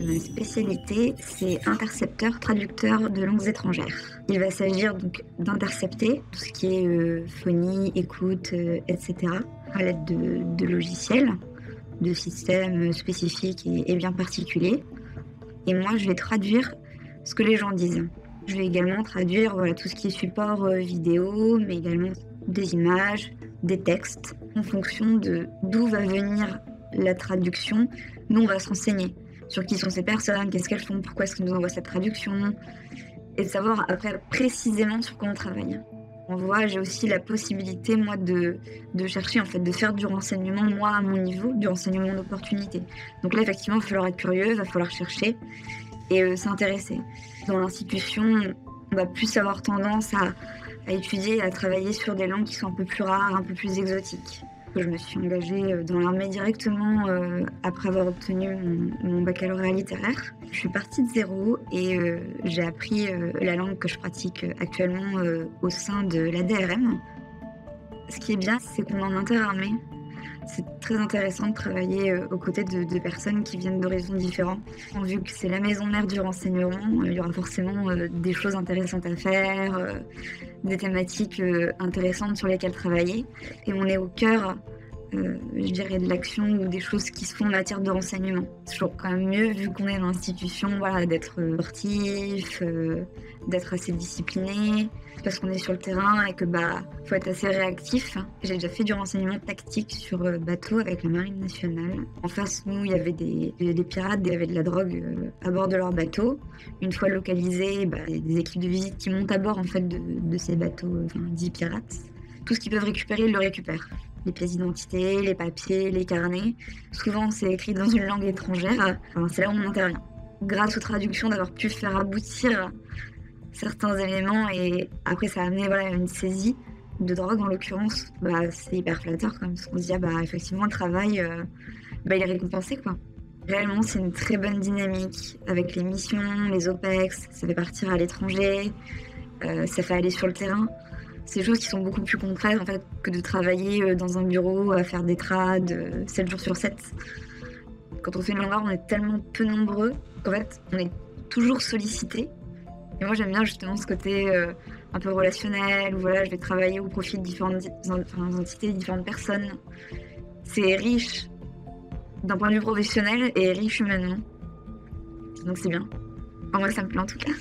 Ma spécialité, c'est intercepteur, traducteur de langues étrangères. Il va s'agir donc d'intercepter tout ce qui est phonie, écoute, etc. à l'aide de logiciels, de systèmes spécifiques et bien particuliers. Et moi, je vais traduire ce que les gens disent. Je vais également traduire tout ce qui est support vidéo, mais également des images, des textes. En fonction de d'où va venir la traduction, nous, on va se renseigner sur qui sont ces personnes, qu'est-ce qu'elles font, pourquoi est-ce qu'elles nous envoient cette traduction, et de savoir après précisément sur quoi on travaille. On voit, j'ai aussi la possibilité, moi, de chercher, en fait, de faire du renseignement, moi, à mon niveau, du renseignement d'opportunité. Donc là, effectivement, il va falloir être curieux, il va falloir chercher et s'intéresser. Dans l'institution, on va plus avoir tendance à étudier, à travailler sur des langues qui sont un peu plus rares, un peu plus exotiques. Je me suis engagée dans l'armée directement après avoir obtenu mon baccalauréat littéraire. Je suis partie de zéro et j'ai appris la langue que je pratique actuellement au sein de la DRM. Ce qui est bien, c'est qu'on est en interarmée. C'est très intéressant de travailler aux côtés de personnes qui viennent d'horizons différents. Vu que c'est la maison mère du renseignement, il y aura forcément des choses intéressantes à faire, des thématiques intéressantes sur lesquelles travailler. Et on est au cœur, je dirais, de l'action ou des choses qui se font en matière de renseignement. C'est toujours quand même mieux, vu qu'on est dans l'institution, d'être sportif, d'être assez discipliné, parce qu'on est sur le terrain et que faut être assez réactif. J'ai déjà fait du renseignement tactique sur bateau avec la Marine nationale. En face, nous, il y avait des pirates, il y avait de la drogue à bord de leur bateau. Une fois localisés, il y a des équipes de visite qui montent à bord en fait de ces bateaux dits pirates. Tout ce qu'ils peuvent récupérer, ils le récupèrent. Les pièces d'identité, les papiers, les carnets. Souvent, c'est écrit dans une langue étrangère. C'est là où on intervient. Grâce aux traductions, d'avoir pu faire aboutir certains éléments et après ça a amené une saisie de drogue en l'occurrence, c'est hyper flatteur quand même, parce qu'on se dit effectivement le travail il est récompensé quoi. Réellement c'est une très bonne dynamique avec les missions, les OPEX, ça fait partir à l'étranger, ça fait aller sur le terrain. C'est des choses qui sont beaucoup plus concrètes en fait que de travailler dans un bureau à faire des trades 7 jours sur 7. Quand on fait une langue rare, on est tellement peu nombreux qu'en fait on est toujours sollicité. Et moi, j'aime bien justement ce côté un peu relationnel, où je vais travailler au profit de différentes entités, différentes personnes. C'est riche d'un point de vue professionnel et riche humainement. Donc c'est bien. Moi, ça me plaît en tout cas.